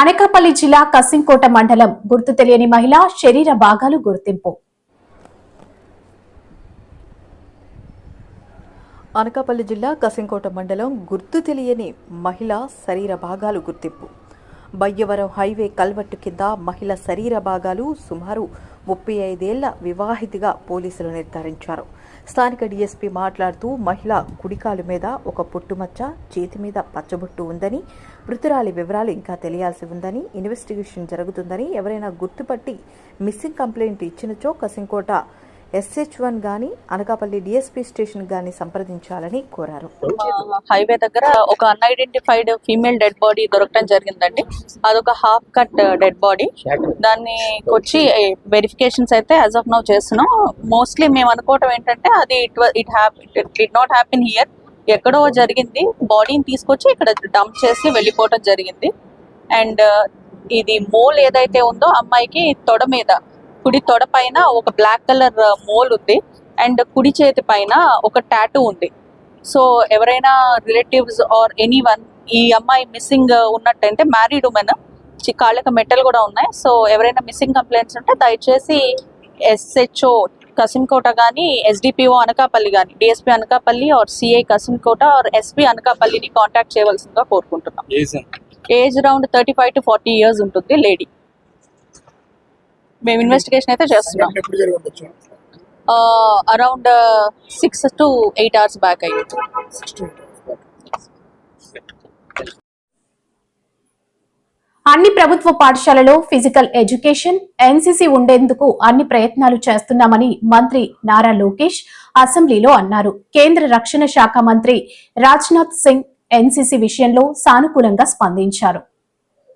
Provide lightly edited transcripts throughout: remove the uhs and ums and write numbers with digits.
అనకాపల్లి జిల్లా కసింకోట మండలం గుర్తు తెలియని మహిళ శరీర భాగాలు గుర్తింపు. అనకాపల్లి జిల్లా కసింకోట మండలం గుర్తు తెలియని మహిళ శరీర భాగాలు గుర్తింపు. బయ్యవరం హైవే కల్వట్టు కింద మహిళ శరీర భాగాలు సుమారు 35 ఏళ్ల వివాహితిగా పోలీసులు నిర్ధారించారు. స్థానిక డీఎస్పీ మాట్లాడుతూ మహిళ కుడికాలు మీద ఒక పుట్టుమచ్చ, చేతి మీద పచ్చబొట్టు ఉందని, మృతురాలి వివరాలు ఇంకా తెలియాల్సి ఉందని, ఇన్వెస్టిగేషన్ జరుగుతుందని, ఎవరైనా గుర్తుపట్టి మిస్సింగ్ కంప్లైంట్ ఇచ్చినచో కసింకోట SH1 గాని అనకాపల్లి డిఎస్పీ స్టేషన్ గాని సంప్రదించాలని కోరారు. హైవే దగ్గర ఒక అన్ఐడెంటిఫైడ్ ఫీమేల్ డెడ్ బాడీ దొరకడం జరిగిందండి. అదొక హాఫ్ కట్ డెడ్ బాడీ. దాన్ని వచ్చి వెరిఫికేషన్స్ అయితే యాజ్ ఆఫ్ నౌ చేస్తున్నాం. మోస్ట్లీ మేము అనుకోవటం ఏంటంటే అది it did not happen here, ఎక్కడో జరిగింది. బాడీని తీసుకొచ్చి ఇక్కడ డంప్ చేసి వెళ్ళిపోవటం జరిగింది. అండ్ ఇది మోల్ ఏదైతే ఉందో అమ్మాయికి తొడ మీద, కుడి తొడ పైన ఒక బ్లాక్ కలర్ మోల్ ఉంది. అండ్ కుడి చేతి పైన ఒక టాటూ ఉంది. సో ఎవరైనా రిలేటివ్స్ ఆర్ ఎనీవన్ ఈ అమ్మాయి మిస్సింగ్ ఉన్నట్టయితే, మ్యారీడ్ ఉమెన్, కాళ్ళకి మెట్టలు కూడా ఉన్నాయి. సో ఎవరైనా మిస్సింగ్ కంప్లైంట్స్ ఉంటే దయచేసి SHO కసింకోట కానీ, SDPO అనకాపల్లి కానీ, DSP Anakapalli or CI Kasimkota or SP అనకాపల్లిని కాంటాక్ట్ చేయవలసిందిగా కోరుకుంటున్నాం. ఏజ్ అరౌండ్ 35 to 40 years ఉంటుంది లేడీ. మేము ఇన్వెస్టిగేషన్ అయితే చేస్తున్నాం. అరౌండ్ 6 to 8 hours బ్యాక్ అయ్యింది. అన్ని ప్రభుత్వ పాఠశాలలో ఫిజికల్ ఎడ్యుకేషన్, NCC ఉండేందుకు అన్ని ప్రయత్నాలు చేస్తున్నామని మంత్రి నారా లోకేష్ అసెంబ్లీలో అన్నారు. కేంద్ర రక్షణ శాఖ మంత్రి రాజ్నాథ్ సింగ్ NCC విషయంలో సానుకూలంగా స్పందించారు.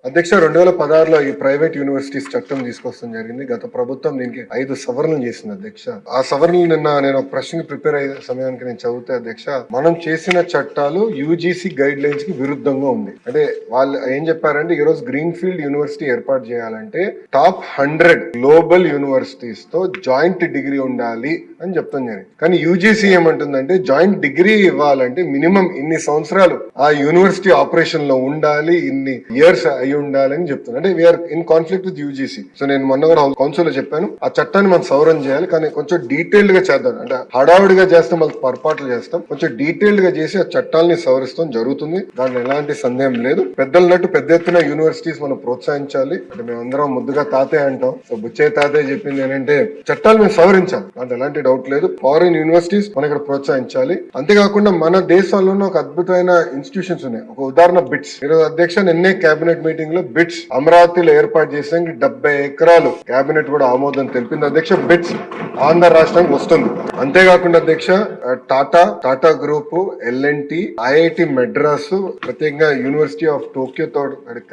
అధ్యక్ష, 2016లో ఈ ప్రైవేట్ యూనివర్సిటీస్ చట్టం తీసుకొస్తాం జరిగింది. గత ప్రభుత్వం దీనికి 5 సవరణలు చేసింది అధ్యక్ష. ఆ సవరణలు నిన్న నేను ఒక ప్రశ్నకి ప్రిపేర్ అయ్యే సమయానికి నేను చదివితే అధ్యక్ష, మనం చేసిన చట్టాలు UGC గైడ్ లైన్స్ కి విరుద్ధంగా ఉంది. అంటే వాళ్ళు ఏం చెప్పారంటే, ఈ రోజు గ్రీన్ ఫీల్డ్ యూనివర్సిటీ ఏర్పాటు చేయాలంటే టాప్ 100 గ్లోబల్ యూనివర్సిటీస్ తో జాయింట్ డిగ్రీ ఉండాలి అని చెప్తాం జరిగింది. కానీ UGC ఏమంటుందంటే, జాయింట్ డిగ్రీ ఇవ్వాలంటే మినిమం ఇన్ని సంవత్సరాలు ఆ యూనివర్సిటీ ఆపరేషన్ లో ఉండాలి, ఇన్ని ఇయర్స్ ఉండాలని చెప్తున్నారు. అంటే we're in conflict with UGC. So నేను మొన్న కూడా కౌన్సిల్ లో చెప్పాను, ఆ చట్టాన్ని మనం సవరణ చేయాలి, కానీ కొంచెం డీటెయిల్డ్ గా చేద్దాం. అంటే హడావుడిగా చేస్తాం, మళ్ళీ పొరపాట్లు చేస్తాం. కొంచెం డీటెయిల్డ్ గా చేసి ఆ చట్టాలని సవరిస్తాం జరుగుతుంది. దాంట్లో ఎలాంటి సందేహం లేదు. పెద్దలన్నట్టు పెద్ద ఎత్తున యూనివర్సిటీస్ మనం ప్రోత్సహించాలి. అంటే మేమందరం ముద్దుగా తాతయ్య అంటాం. సో బుచ్చే తాతయ్య చెప్పింది ఏంటంటే, చట్టాలు మేము సవరించాలి, దాంట్లో ఎలాంటి డౌట్ లేదు. ఫారిన్ యూనివర్సిటీస్ మనం ఇక్కడ ప్రోత్సహించాలి. అంతేకాకుండా మన దేశంలోనే ఒక అద్భుతమైన ఇన్స్టిట్యూషన్స్ ఉన్నాయి. ఒక ఉదాహరణ బిట్స్. ఈరోజు అధ్యక్ష నిన్నే కేబినెట్ మీటింగ్ లో బిట్స్ అమరావతిలో ఏర్పాటు చేసేందుకు 70 ఎకరాలు కేబినెట్ కూడా ఆమోదం తెలిపింది అధ్యక్ష. బిట్స్ ఆంధ్ర రాష్ట్రానికి వస్తుంది. అంతేకాకుండా అధ్యక్ష, Tata group, LNT, IIT Madras, ప్రత్యేకంగా యూనివర్సిటీ ఆఫ్ టోక్యో తో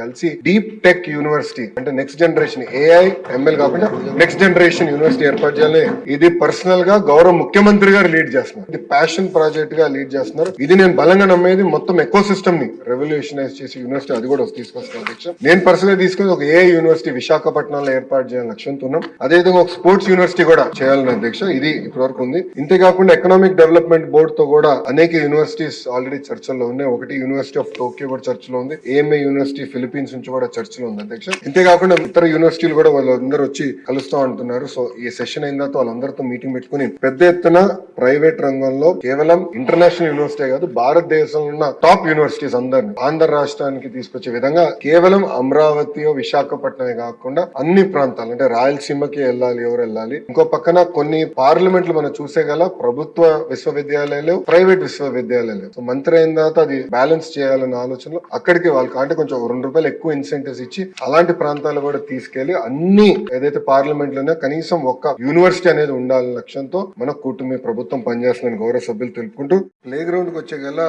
కలిసి డీప్ టెక్ యూనివర్సిటీ, అంటే నెక్స్ట్ జనరేషన్ AI ML కాకుండా నెక్స్ట్ జనరేషన్ యూనివర్సిటీ ఏర్పాటు చేయాలి. ఇది పర్సనల్ గా గౌరవ ముఖ్యమంత్రి గారు లీడ్ చేస్తున్నారు. ఇది ప్యాషన్ ప్రాజెక్ట్ గా లీడ్ చేస్తున్నారు. ఇది నేను బలంగా నమ్మేది. మొత్తం ఎకో సిస్టమ్ ని రెవల్యూషనైజ్ చేసి యూనివర్సిటీ అది కూడా తీసుకొస్తాను అధ్యక్ష. నేను పర్సనల్ గా తీసుకుని ఒక AI యూనివర్సిటీ విశాఖపట్నంలో ఏర్పాటు చేయాలని లక్ష్యంతో ఉన్నాం. అదేవిధంగా ఒక స్పోర్ట్స్ యూనివర్సిటీ కూడా చేయాలని అధ్యక్ష. ఇది ఇప్పటివరకు ఉంది. ఇంతేకాకుండా ఎకనామిక్ డెవలప్మెంట్ బోర్డు తో కూడా అనేక యూనివర్సిటీస్ ఆల్రెడీ చర్చల్లో ఉన్నాయి. ఒకటి యూనివర్సిటీ ఆఫ్ టోక్యో కూడా చర్చలో ఉంది. AMA యూనివర్సిటీ ఫిలిప్పీన్స్ నుంచి కూడా చర్చలో ఉంది అధ్యక్ష. ఇంతేకాకుండా ఇతర యూనివర్సిటీలు కూడా వాళ్ళందరూ వచ్చి కలుస్తా అంటున్నారు. సో ఈ సెషన్ అయిన తర్వాత వాళ్ళందరితో మీటింగ్ పెట్టుకుని పెద్ద ఎత్తున ప్రైవేట్ రంగంలో కేవలం ఇంటర్నేషనల్ యూనివర్సిటీ కాదు, భారతదేశంలో ఉన్న టాప్ యూనివర్సిటీస్ అందరినీ ఆంధ్ర రాష్ట్రానికి తీసుకొచ్చే విధంగా కేవలం అమరావతి విశాఖపట్నమే కాకుండా అన్ని ప్రాంతాలు, అంటే రాయలసీమకి వెళ్ళాలి, ఎవరు వెళ్ళాలి. ఇంకో పక్కన కొన్ని పార్లమెంట్లు మనం చూసే గల ప్రభుత్వ విశ్వవిద్యాలయాలు, ప్రైవేట్ విశ్వవిద్యాలయాలు. సో మంత్రి అయిన తర్వాత అది బ్యాలెన్స్ చేయాలన్న ఆలోచనలో అక్కడికి వాళ్ళకి అంటే కొంచెం ₹2 ఎక్కువ ఇన్సెంటివ్స్ ఇచ్చి అలాంటి ప్రాంతాలు కూడా తీసుకెళ్లి అన్ని ఏదైతే పార్లమెంట్ లోనే కనీసం ఒక్క యూనివర్సిటీ అనేది ఉండాలన్న లక్ష్యంతో మన కూటమి ప్రభుత్వం పనిచేస్తుందని గౌరవ సభ్యులు తెలుపుకుంటూ, ప్లే గ్రౌండ్ కి వచ్చే గల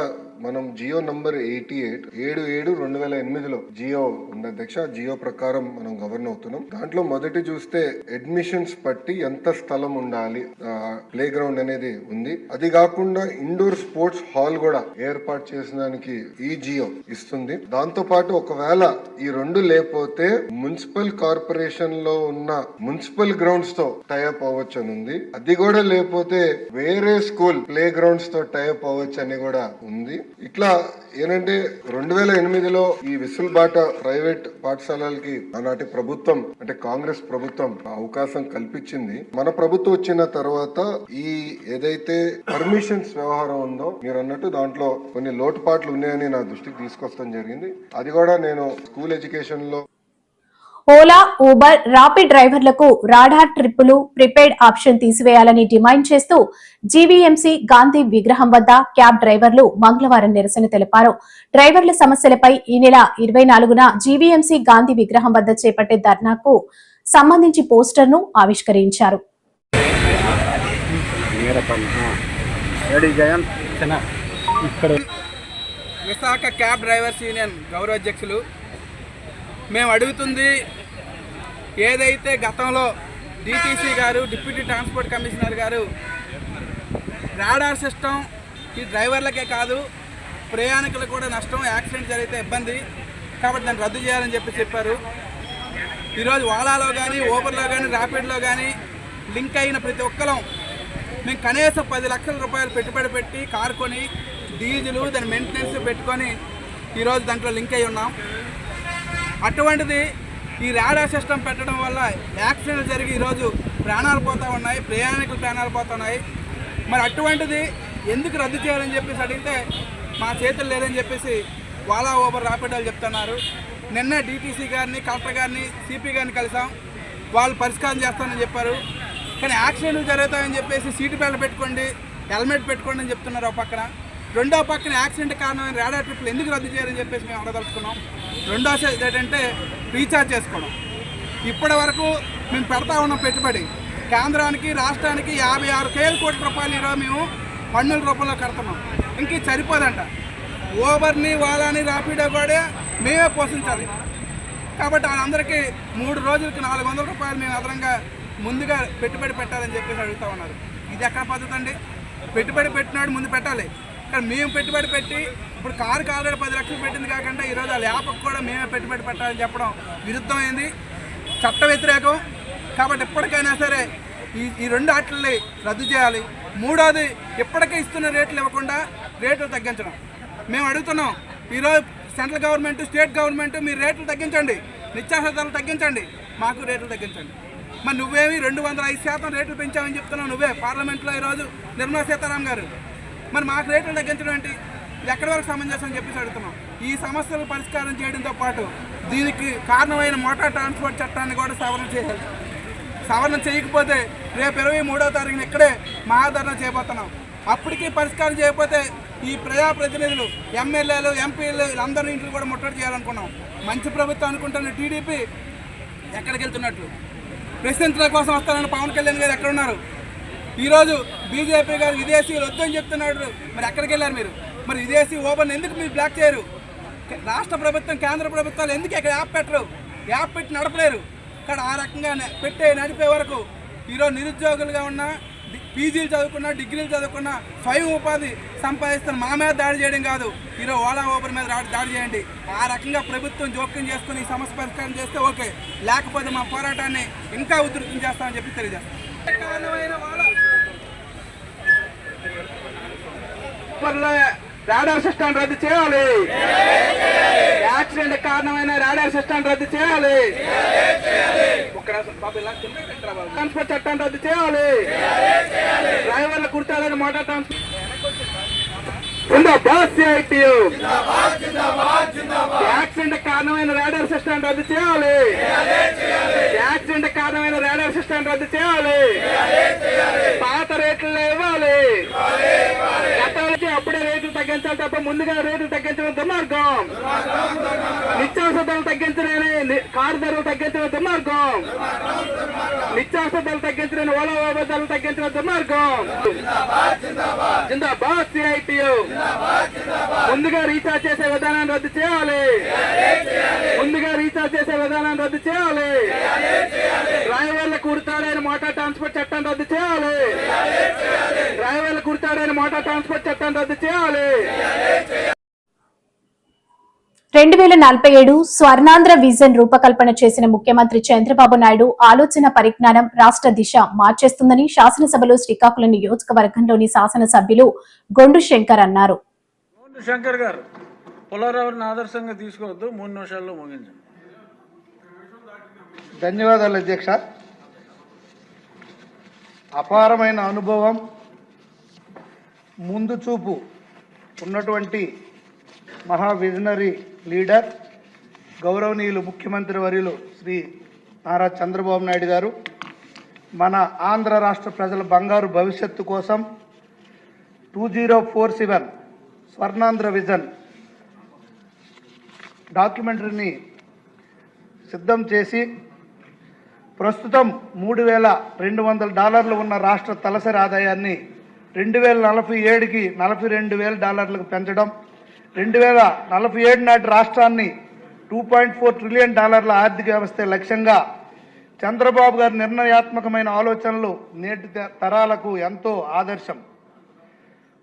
మనం జియో నంబర్ 88/77/2008లో జియో ఉంది అధ్యక్ష. జియో ప్రకారం మనం గవర్న్ అవుతున్నాం. దాంట్లో మొదటి చూస్తే అడ్మిషన్స్ బట్టి ఎంత స్థలం ఉండాలి, ప్లే గ్రౌండ్ అనేది ఉంది. అది కాకుండా ఇండోర్ స్పోర్ట్స్ హాల్ కూడా ఏర్పాటు చేసడానికి ఈ జియో ఇస్తుంది. దాంతో పాటు ఒకవేళ ఈ రెండు లేకపోతే మున్సిపల్ కార్పొరేషన్ లో ఉన్న మున్సిపల్ గ్రౌండ్స్ తో టైఅప్ అవ్వచ్చు అని ఉంది. అది కూడా లేకపోతే వేరే స్కూల్ ప్లే గ్రౌండ్స్ తో టైఅప్ అవ్వచ్చు అని కూడా ఉంది. ఇట్లా ఏంటంటే 2008లో ఈ విసులుబాట ప్రైవేట్ పాఠశాలలకి ఆనాటి ప్రభుత్వం అంటే కాంగ్రెస్ ప్రభుత్వం అవకాశం కల్పించింది. మన ప్రభుత్వం వచ్చిన తర్వాత ఈ ఏదైతే పర్మిషన్స్ వ్యవహారం ఉందో మీరు అన్నట్టు దాంట్లో కొన్ని లోటుపాట్లు ఉన్నాయని నా దృష్టికి తీసుకొస్తాం జరిగింది. అది కూడా నేను స్కూల్ ఎడ్యుకేషన్ లో ఓలా, ఊబర్, రాపిడ్ డ్రైవర్లకు రాడార్ ట్రిప్పులు, ప్రిపెయిడ్ ఆప్షన్ తీసివేయాలని డిమాండ్ చేస్తూ జీవీఎంసీ గాంధీ విగ్రహం వద్ద క్యాబ్ డ్రైవర్లు మంగళవారం నిరసన తెలిపారు. డ్రైవర్ల సమస్యలపై ఈ నెల 24న జీవీఎంసీ గాంధీ విగ్రహం వద్ద చేపట్టే ధర్నాకు సంబంధించి పోస్టర్ను ఆవిష్కరించారు. విశాఖ క్యాబ్ డ్రైవర్స్ యూనియన్ గౌరవ అధ్యక్షులు, మేము అడుగుతుంది ఏదైతే గతంలో డిటిసి గారు, డిప్యూటీ ట్రాన్స్పోర్ట్ కమిషనర్ గారు రాడార్ సిస్టమ్ ఈ డ్రైవర్లకే కాదు ప్రయాణికులకు కూడా నష్టం, యాక్సిడెంట్ జరిగితే ఇబ్బంది కాబట్టి దాన్ని రద్దు చేయాలని చెప్పారు. ఈరోజు ఓలాలో కానీ, ఊబర్లో కానీ, ర్యాపిడ్లో కానీ లింక్ అయిన ప్రతి ఒక్కరం మేము కనీసం 10 లక్షల రూపాయలు పెట్టుబడి పెట్టి కారు కొని డీజిలు దాని మెయింటెనెన్స్ పెట్టుకొని ఈరోజు దాంట్లో లింక్ అయి ఉన్నాం. అటువంటిది ఈ రాడార్ సిస్టమ్ పెట్టడం వల్ల యాక్సిడెంట్ జరిగి ఈరోజు ప్రాణాలు పోతూ ఉన్నాయి, ప్రయాణికులు ప్రాణాలు పోతున్నాయి. మరి అటువంటిది ఎందుకు రద్దు చేయాలని చెప్పేసి అడిగితే మా చేతులు లేదని చెప్పేసి ఓలా, ఊబర్, ర్యాపిడ్ వాళ్ళు చెప్తున్నారు. నిన్న డిటీసీ గారిని, కలెక్టర్ గారిని, సిపి గారిని కలిసాం. వాళ్ళు పరిష్కారం చేస్తానని చెప్పారు. కానీ యాక్సిడెంట్లు జరుగుతాయని చెప్పేసి సీటు బెల్ట్ పెట్టుకోండి, హెల్మెట్ పెట్టుకోండి అని చెప్తున్నారు ఒక పక్కన. రెండో పక్కన యాక్సిడెంట్ కారణమైన రాడార్ ట్రిప్లు ఎందుకు రద్దు చేయాలని చెప్పేసి మేము అడగదలుచుకున్నాం. రెండోది ఏంటంటే రీఛార్జ్ చేసుకోవడం. ఇప్పటి వరకు మేము పెడతా ఉన్నాం పెట్టుబడి కేంద్రానికి, రాష్ట్రానికి 56,000 కోట్ల రూపాయలు ఈరోజు మేము పన్నుల రూపంలో కడుతున్నాం. ఇంక సరిపోదంట. ఓబర్ని, ఓలాని, ర్యాపిడో కూడా మేమే పోషించాలి. కాబట్టి వాళ్ళందరికీ 3 రోజులకి 400 రూపాయలు మేము అదనంగా ముందుగా పెట్టుబడి పెట్టాలని చెప్పేసి అడుగుతూ ఉన్నారు. ఇది ఎక్కడ పద్ధతి అండి? పెట్టుబడి పెట్టినాడు ముందు పెట్టాలి. కానీ మేము పెట్టుబడి పెట్టి ఇప్పుడు కారుకి ఆల్రెడీ 10 లక్షలు పెట్టింది కాకుండా ఈరోజు ఆ ల్యాప్కి కూడా మేమే పెట్టుబడి పెట్టాలని చెప్పడం విరుద్ధమైంది, చట్ట వ్యతిరేకం. కాబట్టి ఎప్పటికైనా సరే ఈ 2 ఆటల్ని రద్దు చేయాలి. మూడోది, ఇప్పటికే ఇస్తున్న రేట్లు ఇవ్వకుండా రేట్లు తగ్గించడం. మేము అడుగుతున్నాం, ఈరోజు సెంట్రల్ గవర్నమెంట్, స్టేట్ గవర్నమెంట్ మీరు రేట్లు తగ్గించండి, నిత్యావసర ధరలు తగ్గించండి, మాకు రేట్లు తగ్గించండి. మరి నువ్వేమి 205% రేట్లు పెంచామని చెప్తున్నావు నువ్వే పార్లమెంట్లో ఈరోజు నిర్మలా సీతారామన్ గారు. మరి మాకు రేట్లు తగ్గించడం ఏంటి? ఇది ఎక్కడి వరకు సమంజసం అని చెప్పేసి అడుగుతున్నాం. ఈ సమస్యలు పరిష్కారం చేయడంతో పాటు దీనికి కారణమైన మోటార్ ట్రాన్స్పోర్ట్ చట్టాన్ని కూడా సవరణ చేయాలి. సవరణ చేయకపోతే రేపు 23వ తారీఖున ఇక్కడే మహాధరణ చేయబోతున్నాం. అప్పటికీ పరిష్కారం చేయకపోతే ఈ ప్రజాప్రతినిధులు, ఎమ్మెల్యేలు, ఎంపీలు వీళ్ళందరూ ఇంట్లో కూడా ముట్టడి చేయాలనుకున్నాం. మంచి ప్రభుత్వం అనుకుంటున్న టీడీపీ ఎక్కడికి వెళ్తున్నట్లు? ప్రశ్నించడం కోసం వస్తారని పవన్ కళ్యాణ్ గారు ఎక్కడున్నారు? ఈరోజు బీజేపీ గారు విదేశీయులు వద్దని చెప్తున్నాడు. మరి ఎక్కడికి వెళ్ళారు మీరు? మరి విదేశీ ఓబర్ని ఎందుకు మీరు బ్లాక్ చేయరు? రాష్ట్ర ప్రభుత్వం, కేంద్ర ప్రభుత్వాలు ఎందుకు ఇక్కడ యాప్ పెట్టరు? యాప్ పెట్టి నడపలేరు. ఇక్కడ ఆ రకంగా నడిపే వరకు ఈరోజు నిరుద్యోగులుగా ఉన్న, పీజీలు చదువుకున్నా, డిగ్రీలు చదువుకున్నా, స్వయం ఉపాధి సంపాదిస్తున్న మా మీద దాడి చేయడం కాదు, ఈరోజు ఓలా, ఊబర్ మీద దాడి చేయండి. ఆ రకంగా ప్రభుత్వం జోక్యం చేసుకుని ఈ సమస్య పరిష్కారం చేస్తే ఓకే, లేకపోతే మా పోరాటాన్ని ఇంకా ఉధృతం చేస్తామని చెప్పి తెలియజేస్తాం. రాడార్ సిస్టమ్ రద్దు చేయాలి. యాక్సిడెంట్ కారణమైన రాడార్ సిస్టమ్ రద్దు చేయాలి. ట్రాన్స్పోర్ట్ చట్టం రద్దు చేయాలి. డ్రైవర్ల కుర్తాలని మోటార్ ట్రాన్స్పోర్ట్ యాక్సిడెంట్ కారణమైన రాడార్ సిస్టమ్ రద్దు చేయాలి. యాక్సిడెంట్ కారణమైన రాడార్ సిస్టమ్ రద్దు చేయాలి. పాత పాత రేట్లు ఇవ్వాలి. గతానికి అప్పుడే రేట్లు తగ్గించాలి తప్ప ముందుగా రేట్లు తగ్గించడం దుర్మార్గం. నిత్యావసర ధరలు తగ్గించలేని కారు ధరలు తగ్గించడం దుర్మార్గం. నిత్యావసర ధరలు తగ్గించలేని ఓలా ఓబర్ ధరలు తగ్గించడం దుర్మార్గం. జిందాబాద్ సిఐటియు. ముందుగా రీఛార్జ్ చేసే విధానాన్ని రద్దు చేయాలి. ముందుగా రీఛార్జ్ చేసే విధానాన్ని రద్దు చేయాలి. డ్రైవర్ల కుర్తాడైన మోటార్ ట్రాన్స్పోర్ట్ చట్టాన్ని రద్దు చేయాలి. డ్రైవర్ల కుర్తాడైన మోటార్ ట్రాన్స్పోర్ట్ చట్టాన్ని రద్దు చేయాలి. 2047 స్వర్ణాంధ్ర విజన్ రూపకల్పన చేసిన ముఖ్యమంత్రి చంద్రబాబు నాయుడు ఆలోచన పరిజ్ఞానం రాష్ట్ర దిశ మార్చేస్తుందని శాసనసభలో శ్రీకాకుళం నియోజకవర్గంలోని శాసనసభ్యులు గొండు శంకర్ అన్నారు. శంకర్ గారు పుల్లారావుని ఆదర్శంగా తీసుకోవద్దు, 3 నిమిషాల్లో ముగించండి. ధన్యవాదాలు అధ్యక్ష. అపారమైన అనుభవం, ముందు చూపు ఉన్నటువంటి మహా విజనరీ లీడర్ గౌరవనీయులు ముఖ్యమంత్రి వర్యులు శ్రీ నారా చంద్రబాబు నాయుడు గారు మన ఆంధ్ర రాష్ట్ర ప్రజల బంగారు భవిష్యత్తు కోసం 2047 స్వర్ణాంధ్ర విజన్ డాక్యుమెంటరీని సిద్ధం చేసి ప్రస్తుతం $3,200 ఉన్న రాష్ట్ర తలసరి ఆదాయాన్ని 2047కి $42,000 పెంచడం, 2047 నాటి రాష్ట్రాన్ని $2.4 ట్రిలియన్ ఆర్థిక వ్యవస్థ లక్ష్యంగా చంద్రబాబు గారి నిర్ణయాత్మకమైన ఆలోచనలు నేటి తరాలకు ఎంతో ఆదర్శం.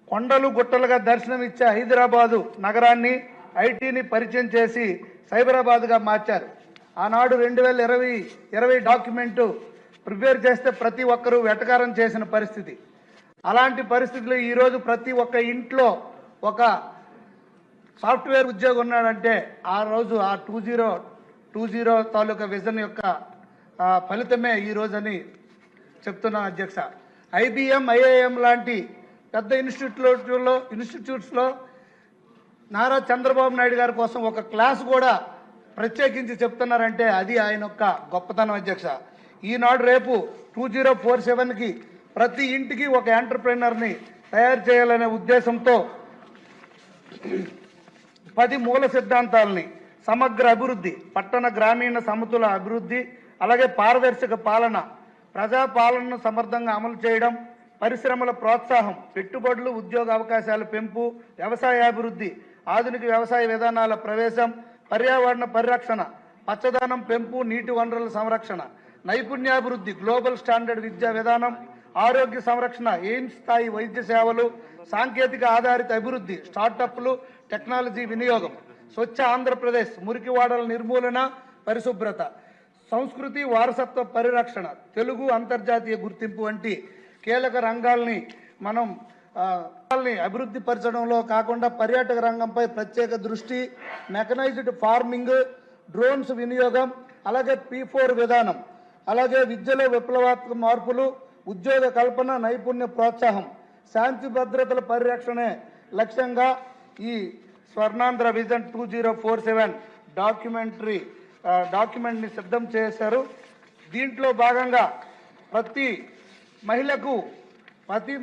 కొండలు గుట్టలుగా దర్శనమిచ్చే హైదరాబాదు నగరాన్ని ఐటీని పరిచయం చేసి సైబరాబాద్గా మార్చారు. ఆనాడు 2020 డాక్యుమెంటు ప్రిపేర్ చేస్తే ప్రతి ఒక్కరూ వెటకారం చేసిన పరిస్థితి. అలాంటి పరిస్థితుల్లో ఈరోజు ప్రతి ఒక్క ఇంట్లో ఒక సాఫ్ట్వేర్ ఉద్యోగం ఉన్నాడంటే ఆ రోజు ఆ 2020 తాలూకా విజన్ యొక్క ఫలితమే ఈరోజని చెప్తున్నాను అధ్యక్ష. IBM, IIM లాంటి పెద్ద ఇన్స్టిట్యూట్స్లో నారా చంద్రబాబు నాయుడు గారి కోసం ఒక క్లాస్ కూడా ప్రత్యేకించి చెప్తున్నారంటే అది ఆయన యొక్క గొప్పతనం అధ్యక్ష. ఈనాడు రేపు 2047కి ప్రతి ఇంటికి ఒక ఎంటర్ప్రెనర్ని తయారు చేయాలనే ఉద్దేశంతో 10 మూల సిద్ధాంతాలని సమగ్ర అభివృద్ధి, పట్టణ గ్రామీణ సమతుల అభివృద్ధి, అలాగే పారదర్శక పాలన, ప్రజాపాలనను సమర్థంగా అమలు చేయడం, పరిశ్రమల ప్రోత్సాహం, పెట్టుబడులు, ఉద్యోగ అవకాశాల పెంపు, వ్యవసాయాభివృద్ధి, ఆధునిక వ్యవసాయ విధానాల ప్రవేశం, పర్యావరణ పరిరక్షణ, పచ్చదనం పెంపు, నీటి వనరుల సంరక్షణ, నైపుణ్యాభివృద్ధి, గ్లోబల్ స్టాండర్డ్ విద్యా విధానం, ఆరోగ్య సంరక్షణ, ఎయిమ్స్ స్థాయి వైద్య సేవలు, సాంకేతిక ఆధారిత అభివృద్ధి, స్టార్టప్లు, టెక్నాలజీ వినియోగం, స్వచ్ఛ ఆంధ్రప్రదేశ్, మురికివాడల నిర్మూలన, పరిశుభ్రత, సంస్కృతి వారసత్వ పరిరక్షణ, తెలుగు అంతర్జాతీయ గుర్తింపు వంటి కీలక రంగాల్ని మనం అభివృద్ధి పరచడంలో కాకుండా పర్యాటక రంగంపై ప్రత్యేక దృష్టి, మెకనైజ్డ్ ఫార్మింగ్, డ్రోన్స్ వినియోగం, అలాగే P4 విధానం, అలాగే విద్యలో విప్లవాత్మక మార్పులు, ఉద్యోగ కల్పన, నైపుణ్య ప్రోత్సాహం, శాంతి భద్రతల పరిరక్షణే లక్ష్యంగా ఈ స్వర్ణాంధ్ర విజన్ 2047 డాక్యుమెంట్ని సిద్ధం చేశారు. దీంట్లో భాగంగా ప్రతి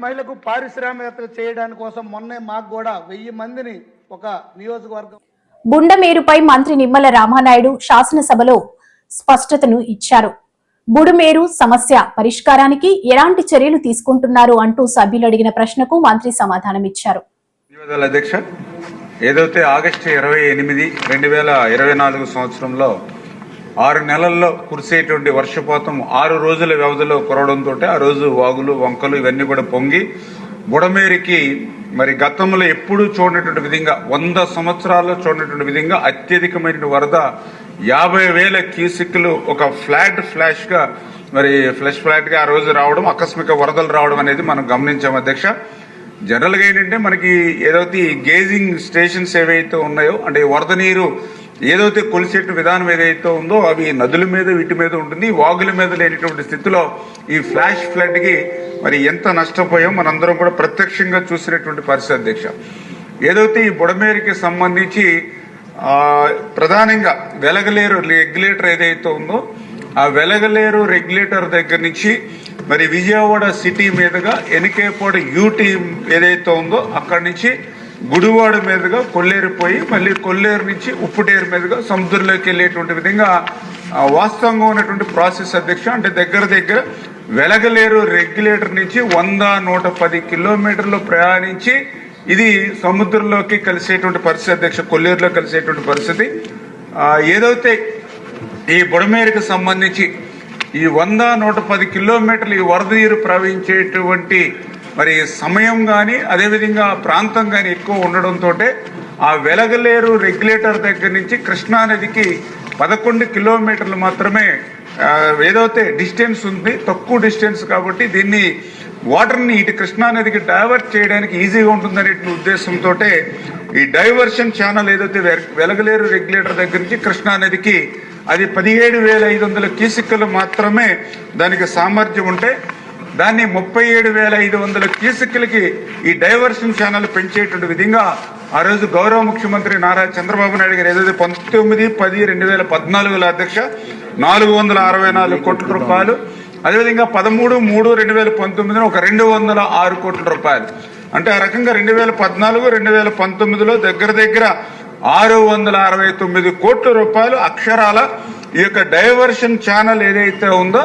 మహిళకు పారిశ్రామికత చేయడానికి కోసం మొన్నే మాకు కూడా 1000 మందిని ఒక నియోజకవర్గం బుండమేరుపై మంత్రి నిమ్మల రామానాయుడు శాసనసభలో స్పష్టతను ఇచ్చారు. బుడమేరు సమస్య పరిష్కారానికి ఎలాంటి చర్యలు తీసుకుంటున్నారు అంటూ సభ్యులు అడిగిన ప్రశ్నకు మంత్రి సమాధానమిచ్చారు. ధన్యవాదాలు అధ్యక్ష. ఏదైతే ఆగస్టు 28, 2024 సంవత్సరంలో 6 నెలల్లో కురిసేటువంటి వర్షపాతం 6 రోజుల వ్యవధిలో కురవడంతో ఆ రోజు వాగులు వంకలు ఇవన్నీ కూడా పొంగి బుడమేరికి మరి గతంలో ఎప్పుడూ చూడనటువంటి విధంగా 100 సంవత్సరాల్లో చూడనటువంటి విధంగా అత్యధికమైన వరద 50,000 క్యూసెక్లు ఒక ఫ్లాష్ గా ఆ రోజు రావడం, ఆకస్మిక వరదలు రావడం అనేది మనం గమనించాం అధ్యక్ష. జనరల్ గా ఏంటంటే మనకి ఏదైతే గేజింగ్ స్టేషన్స్ ఏవైతే ఉన్నాయో అంటే వరద నీరు ఏదైతే కొలిసేట విధానం ఏదైతే ఉందో అవి నదుల మీద వీటి మీద ఉంటుంది, వాగుల మీద లేనిటువంటి స్థితిలో ఈ ఫ్లాష్ ఫ్లడ్ కి మరి ఎంత నష్టపోయాం మనందరం కూడా ప్రత్యక్షంగా చూసినటువంటి పరిస్థితి అధ్యక్ష. ఏదైతే ఈ బుడమేరుకి సంబంధించి ప్రధానంగా వెలగలేరు రెగ్యులేటర్ ఏదైతే ఉందో ఆ వెలగలేరు రెగ్యులేటర్ దగ్గర నుంచి మరి విజయవాడ సిటీ మీదుగా ఎనికేపాడు యూటీ ఏదైతే ఉందో అక్కడి నుంచి గుడివాడ మీదుగా కొల్లేరు పోయి మళ్ళీ కొల్లేరు నుంచి ఉప్పుటేరు మీదుగా సముద్రంలోకి వెళ్ళేటువంటి విధంగా వాస్తవంగా ఉన్నటువంటి ప్రాసెస్ అధ్యక్ష. అంటే దగ్గర వెలగలేరు రెగ్యులేటర్ నుంచి 100-110 కిలోమీటర్లు ప్రయాణించి ఇది సముద్రంలోకి కలిసేటువంటి పరిస్థితి అధ్యక్ష, కొల్లేరులో కలిసేటువంటి పరిస్థితి. ఏదైతే ఈ బుడమేరుకు సంబంధించి ఈ 100-110 కిలోమీటర్లు ఈ వరద నీరు ప్రవహించేటువంటి మరి సమయం కానీ అదేవిధంగా ప్రాంతం కానీ ఎక్కువ ఉండడంతో ఆ వెలగలేరు రెగ్యులేటర్ దగ్గర నుంచి కృష్ణానదికి 11 కిలోమీటర్లు మాత్రమే ఏదైతే డిస్టెన్స్ ఉంది, తక్కువ డిస్టెన్స్ కాబట్టి దీన్ని వాటర్ని ఇటు కృష్ణానదికి డైవర్ట్ చేయడానికి ఈజీగా ఉంటుందనే ఉద్దేశంతో ఈ డైవర్షన్ ఛానల్ ఏదైతే వెలగలేరు రెగ్యులేటర్ దగ్గర నుంచి కృష్ణానదికి అది 17,500 క్యూసెక్కులు మాత్రమే దానికి సామర్థ్యం ఉంటే దాన్ని 37,500 క్యూసెక్కులకి ఈ డైవర్షన్ ఛానల్ పెంచేటువంటి విధంగా ఆ రోజు గౌరవ ముఖ్యమంత్రి నారా చంద్రబాబు నాయుడు గారు ఏదైతే 19/10/2014 అధ్యక్ష 464 కోట్ల రూపాయలు, అదేవిధంగా 13/3/2019 ఒక 206 కోట్ల రూపాయలు, అంటే ఆ రకంగా 2014-2019లో దగ్గర 669 కోట్ల రూపాయలు అక్షరాల ఈ యొక్క డైవర్షన్ ఛానల్ ఏదైతే ఉందో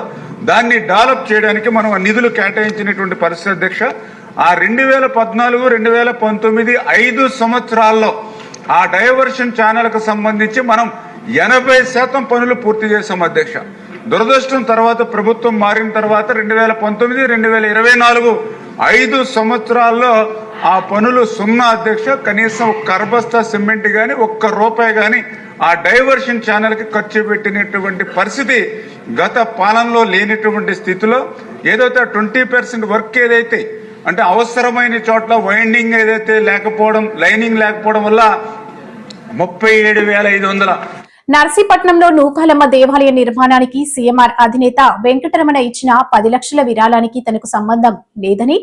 దాన్ని డెవలప్ చేయడానికి మనం నిధులు కేటాయించినటువంటి పరిస్థితి అధ్యక్ష. ఆ 2014-2019 5 సంవత్సరాల్లో ఆ డైవర్షన్ ఛానల్కు సంబంధించి మనం 80% పనులు పూర్తి చేశాం అధ్యక్ష. దురదృష్టం తర్వాత ప్రభుత్వం మారిన తర్వాత 2019-2024 5 సంవత్సరాల్లో ఆ పనులు 0 అధ్యక్ష. కనీసం కర్బస్తా సిమెంట్ కానీ ₹1 కానీ ఆ డైవర్షన్ ఛానల్కి ఖర్చు పెట్టినటువంటి పరిస్థితి గత పాలనలో లేనటువంటి స్థితిలో ఏదైతే 20% వర్క్ ఏదైతే అంటే అవసరమైన చోట్ల వైండింగ్ ఏదైతే లేకపోవడం, లైనింగ్ లేకపోవడం వల్ల 37,500. నర్సీపట్నంలో నూకాలమ్మ దేవాలయ నిర్మాణానికి సీఎంఆర్ అధినేత వెంకటరమణ ఇచ్చిన 10 లక్షల విరాళానికి తనకు సంబంధం లేదని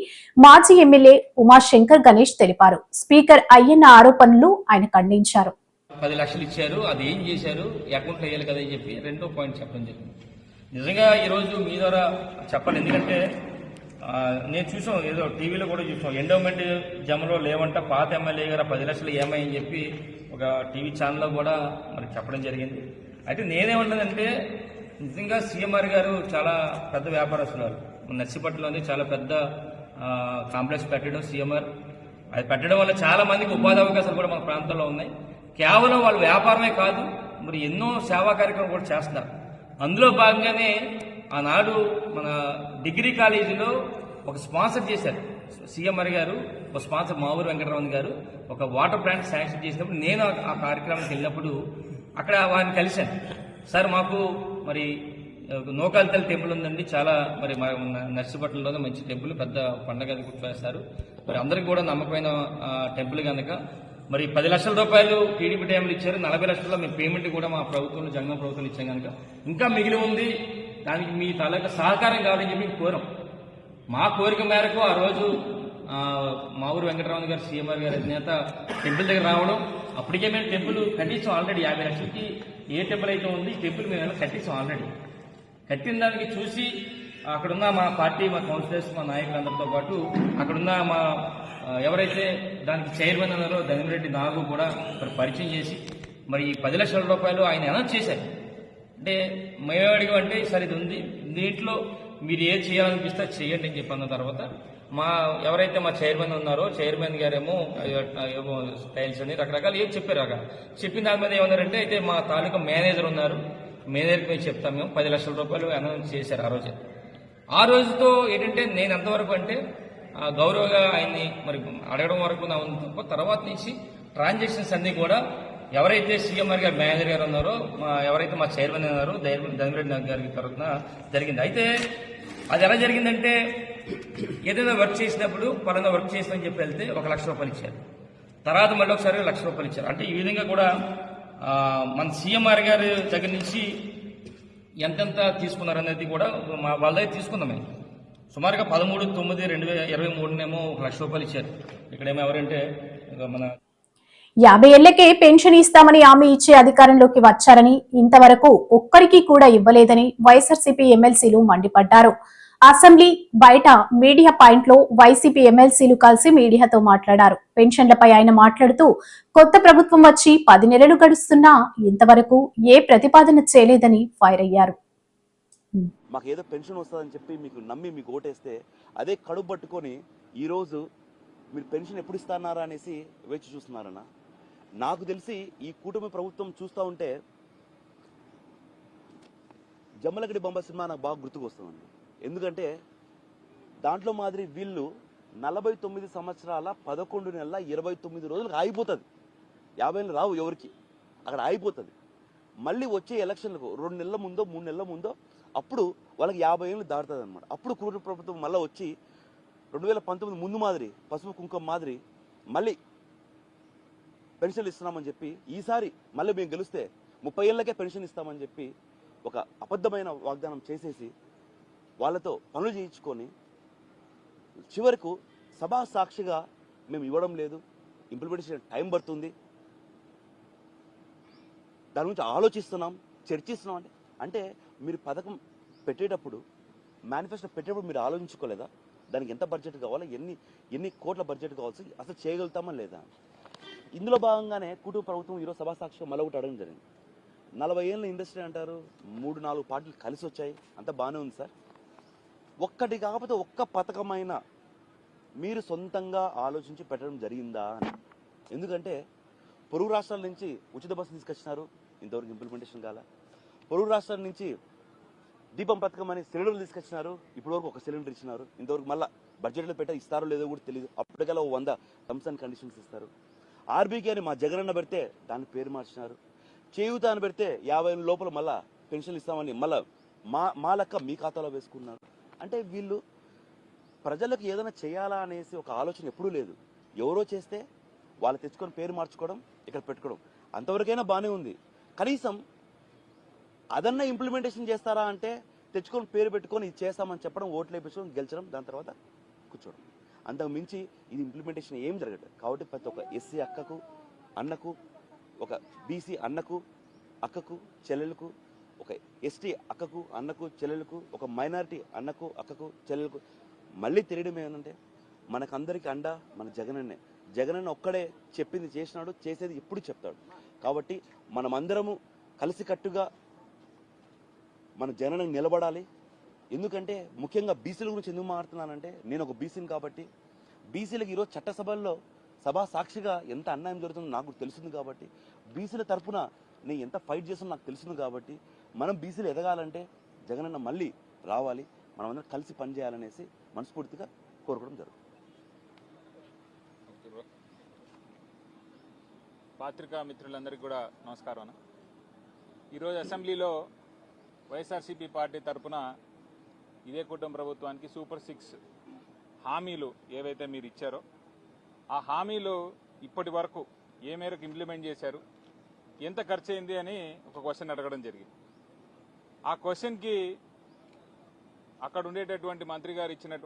మాజీ ఎమ్మెల్యే ఉమాశంకర్ గణేష్ తెలిపారు. స్పీకర్ అయ్యన్న ఆరోపణలు ఆయన ఖండించారు. 10 లక్షలు ఇచ్చారు, అది ఏం చేశారు, అకౌంట్లో వేయాలి కదా అని చెప్పి రెండో పాయింట్ చెప్పడం జరిగింది. నిజంగా ఈరోజు మీ ద్వారా చెప్పాలి, ఎందుకంటే నేను చూసాం, ఏదో టీవీలో కూడా చూసాం, ఎండోమెంట్ జమలో లేవంట పాత ఎమ్మెల్యే గారు 10 లక్షలు ఏమని చెప్పి ఒక టీవీ ఛానల్లో కూడా మరి చెప్పడం జరిగింది. అయితే నేనేమన్నానంటే నిజంగా సీఎంఆర్ గారు చాలా పెద్ద వ్యాపారస్తులు, నర్సీపట్నంలోనే చాలా పెద్ద కాంప్లెక్స్ పెట్టడం సీఎంఆర్, అది పెట్టడం వల్ల చాలా మందికి ఉపాధి అవకాశాలు కూడా మన ప్రాంతంలో ఉన్నాయి. కేవలం వాళ్ళ వ్యాపారమే కాదు, మరి ఎన్నో సేవా కార్యక్రమాలు కూడా చేస్తున్నారు. అందులో భాగంగానే ఆనాడు మన డిగ్రీ కాలేజీలో ఒక స్పాన్సర్ చేశారు సీఎంఆర్ గారు, ఒక స్పాన్సర్ మావూరు వెంకటరమణ గారు ఒక వాటర్ ప్లాంట్ శాంక్షన్ చేసినప్పుడు నేను ఆ కార్యక్రమానికి వెళ్ళినప్పుడు అక్కడ వారిని కలిశాను. సార్ మాకు మరి నూకాలతల్లి టెంపుల్ ఉందండి, చాలా మరి నర్సీపట్నంలోనే మంచి టెంపుల్, పెద్ద పండగ గుర్తుపేస్తారు, మరి అందరికీ కూడా నమ్మకమైన టెంపుల్ కనుక మరి 10 లక్షల రూపాయలు టీడీపీ టైంలో ఇచ్చారు, 40 లక్షల్లో మేము పేమెంట్ కూడా మా ప్రభుత్వంలో జగన్ ప్రభుత్వం ఇచ్చాం కనుక ఇంకా మిగిలి ఉంది, దానికి మీ తాలూకా సహకారం కావాలని చెప్పి కోరాం. మా కోరిక మేరకు ఆ రోజు మావూరు వెంకటరమణ గారు సీఎంఆర్ గారి అధినేత టెంపుల్ దగ్గర రావడం, అప్పటికే మేము టెంపుల్ కట్టించాం ఆల్రెడీ 50 లక్షలకి ఏ టెంపుల్ అయితే ఉంది ఈ టెంపుల్ మేము కట్టించాం ఆల్రెడీ. కట్టిన దానికి చూసి అక్కడున్న మా పార్టీ, మా కౌన్సిలర్స్, మా నాయకులందరితో పాటు అక్కడున్న మా ఎవరైతే దానికి చైర్మన్ అన్నారో ధనిరెడ్డి నాగు కూడా మరి పరిచయం చేసి మరి ఈ 10 లక్షల రూపాయలు ఆయన అనౌన్స్ చేశారు. అంటే మేము అడిగామంటే సరే ఇది ఉంది, దీంట్లో మీరు ఏది చేయాలనిపిస్తే చేయండి అని చెప్పి అన్న తర్వాత ఎవరైతే మా చైర్మన్ ఉన్నారో చైర్మన్ గారేమో ఏమో టైల్స్ అని రకరకాలు ఏం చెప్పారు. అక్కడ చెప్పిన దాని మీద ఏమన్నారంటే అయితే మా తాలూకా మేనేజర్ ఉన్నారు, మేనేజర్కి మేము చెప్తాం, మేము 10 లక్షల రూపాయలు అనౌన్స్ చేశారు ఆ రోజే. ఆ రోజుతో ఏంటంటే నేను ఎంతవరకు అంటే గౌరవగా ఆయన్ని మరి అడగడం వరకు నా ఉంది తప్ప తర్వాత నుంచి ట్రాన్సాక్షన్స్ అన్ని కూడా ఎవరైతే సీఎంఆర్ గారు మేనేజర్ గారు ఉన్నారో ఎవరైతే మా చైర్మన్ ఉన్నారో ధనిరెడ్డి నాగ్ గారి తరఫున జరిగింది. అయితే అది ఎలా జరిగిందంటే ఏదైనా వర్క్ చేసినప్పుడు పలానా వర్క్ చేస్తామని చెప్పి వెళ్తే 1 లక్ష రూపాయలు ఇచ్చారు, తర్వాత మళ్ళీ ఒకసారి 1 లక్ష రూపాయలు ఇచ్చారు. అంటే ఈ విధంగా కూడా మన సీఎంఆర్ గారి దగ్గర నుంచి ఎంతెంత తీసుకున్నారనేది కూడా వాళ్ళ దగ్గర తీసుకున్నాం. మేము సుమారుగా 13/9/2023 1 లక్ష రూపాయలు ఇచ్చారు. ఇక్కడేమో ఎవరంటే మన 50 ఏళ్లకే పెన్షన్ ఇస్తామని హామీ ఇచ్చే అధికారంలోకి వచ్చారని ఇంతవరకు ఒక్కరికి కూడా ఇవ్వలేదని వైఎస్ఆర్సీపీ ఎమ్మెల్సీలు మండిపడ్డారు. అసెంబ్లీ బయట మీడియా పాయింట్ లో వైసీపీ ఎమ్మెల్సీలు కలిసి మీడియాతో మాట్లాడారు. పెన్షన్లపై ఆయన మాట్లాడుతూ కొత్త ప్రభుత్వం వచ్చి 10 నెలలు గడుస్తున్నా ఇంతవరకు ఏ ప్రతిపాదన చేయలేదని ఫైర్ అయ్యారు. మాకు ఏదో పెన్షన్ వస్తుందని చెప్పి మీకు నమ్మి మీకు ఓటేస్తే అదే కడుపు పట్టుకొని ఈరోజు మీరు పెన్షన్ ఎప్పుడు ఇస్తున్నారా అనేసి వేచి చూస్తున్నారన్న. నాకు తెలిసి ఈ కూటమి ప్రభుత్వం చూస్తూ ఉంటే జమ్మలగడి బొమ్మ సినిమా నాకు బాగా గుర్తుకొస్తుందండి. ఎందుకంటే దాంట్లో మాదిరి వీళ్ళు 49 సంవత్సరాల 11 నెలల 29 రోజులకు ఆగిపోతుంది. 50 ఏళ్ళు రావు ఎవరికి, అక్కడ ఆగిపోతుంది. మళ్ళీ వచ్చే ఎలక్షన్లకు 2 నెలల ముందో 3 నెలల ముందో అప్పుడు వాళ్ళకి 50 ఏళ్ళు దాటుతుంది అనమాట. అప్పుడు కూటమి ప్రభుత్వం మళ్ళీ వచ్చి 2019 ముందు మాదిరి పసుపు కుంకుమ మాదిరి మళ్ళీ పెన్షన్లు ఇస్తున్నామని చెప్పి ఈసారి మళ్ళీ మేము గెలిస్తే 30 ఏళ్ళకే పెన్షన్ ఇస్తామని చెప్పి ఒక అబద్ధమైన వాగ్దానం చేసేసి వాళ్ళతో పనులు చేయించుకొని చివరకు సభా సాక్షిగా మేము ఇవ్వడం లేదు, ఇంప్లిమెంటేషన్ టైం పడుతుంది, దాని గురించి ఆలోచిస్తున్నాం, చర్చిస్తున్నాం అంటే మీరు పథకం పెట్టేటప్పుడు మేనిఫెస్టో పెట్టేటప్పుడు మీరు ఆలోచించుకోలేదా? దానికి ఎంత బడ్జెట్ కావాలా, ఎన్ని కోట్ల బడ్జెట్ కావాల్సి అసలు చేయగలుగుతామా లేదా? ఇందులో భాగంగానే కుటుంబ ప్రభుత్వం ఈరోజు సభా సాక్షిగా మళ్ళీ ఒకటి అడగడం జరిగింది. 40 ఏళ్ళ ఇండస్ట్రీ అంటారు, 3-4 పార్టీలు కలిసి వచ్చాయి, అంతా బాగానే ఉంది సార్. ఒక్కటి కాకపోతే ఒక్క పథకమైనా మీరు సొంతంగా ఆలోచించి పెట్టడం జరిగిందా అని. ఎందుకంటే పొరుగు రాష్ట్రాల నుంచి ఉచిత బస్సు తీసుకొచ్చినారు, ఇంతవరకు ఇంప్లిమెంటేషన్ కాల. పొరుగు రాష్ట్రాల నుంచి దీపం పథకం అని సిలిండర్లు తీసుకొచ్చినారు, ఇప్పటివరకు ఒక సిలిండర్ ఇచ్చినారు, ఇంతవరకు మళ్ళీ బడ్జెట్లో పెట్టా ఇస్తారో లేదో కూడా తెలియదు. అప్పటికల్లా 100 టర్మ్స్ అండ్ కండిషన్స్ ఇస్తారు. ఆర్బీకే అని మా జగనన్న పెడితే దాని పేరు మార్చినారు. చేయూత అని పెడితే 50 ఏళ్ళ లోపల మళ్ళీ పెన్షన్లు ఇస్తామని మళ్ళీ మా లెక్క మీ ఖాతాలో వేసుకున్నారు. అంటే వీళ్ళు ప్రజలకు ఏదైనా చేయాలా అనేసి ఒక ఆలోచన ఎప్పుడూ లేదు. ఎవరో చేస్తే వాళ్ళు తెచ్చుకొని పేరు మార్చుకోవడం, ఇక్కడ పెట్టుకోవడం, అంతవరకైనా బాగానే ఉంది. కనీసం అదన్నా ఇంప్లిమెంటేషన్ చేస్తారా అంటే తెచ్చుకొని పేరు పెట్టుకొని ఇది చేస్తామని చెప్పడం, ఓట్లు వేయించడం, గెలిచడం, దాని తర్వాత కూర్చోవడం, అంతకు మించి ఇది ఇంప్లిమెంటేషన్ ఏం జరగదు. కాబట్టి ప్రతి ఒక్క ఎస్సీ అక్కకు అన్నకు, ఒక బీసీ అన్నకు అక్కకు చెల్లెలకు, ఒక ఎస్టీ అక్కకు అన్నకు చెల్లెలకు, ఒక మైనారిటీ అన్నకు అక్కకు చెల్లెలకు మళ్ళీ తెలియడం ఏంటంటే మనకందరికీ అండ మన జగనన్నే. జగనన్న ఒక్కడే చెప్పింది చేసినాడు, చేసేది ఇప్పుడు చెప్తాడు. కాబట్టి మనమందరము కలిసికట్టుగా మన జగనన్నకు నిలబడాలి. ఎందుకంటే ముఖ్యంగా బీసీల గురించి ఎందుకు మాట్లాడుతున్నానంటే నేను ఒక బీసీని కాబట్టి బీసీలకు ఈరోజు చట్టసభల్లో సభా సాక్షిగా ఎంత అన్యాయం జరుగుతుందో నాకు తెలుస్తుంది. కాబట్టి బీసీల తరఫున నేను ఎంత ఫైట్ చేస్తున్నా నాకు తెలుస్తుంది. కాబట్టి మనం బీసీలు ఎదగాలంటే జగనన్న మళ్ళీ రావాలి, మనం అందరం కలిసి పనిచేయాలనేసి మనస్ఫూర్తిగా కోరుకోవడం జరుగుతుంది. పాత్రికా మిత్రులందరికీ కూడా నమస్కారం అన్న. ఈరోజు అసెంబ్లీలో వైఎస్ఆర్సీపీ పార్టీ తరఫున ఇదే కుటుంబ ప్రభుత్వానికి సూపర్ 6 హామీలు ఏవైతే మీరు ఇచ్చారో ఆ హామీలు ఇప్పటి వరకు ఏ మేరకు ఇంప్లిమెంట్ చేశారు, ఎంత ఖర్చు అయింది అని ఒక క్వశ్చన్ అడగడం జరిగింది. ఆ క్వశ్చన్కి అక్కడ ఉండేటటువంటి మంత్రి గారు ఇచ్చినటువంటి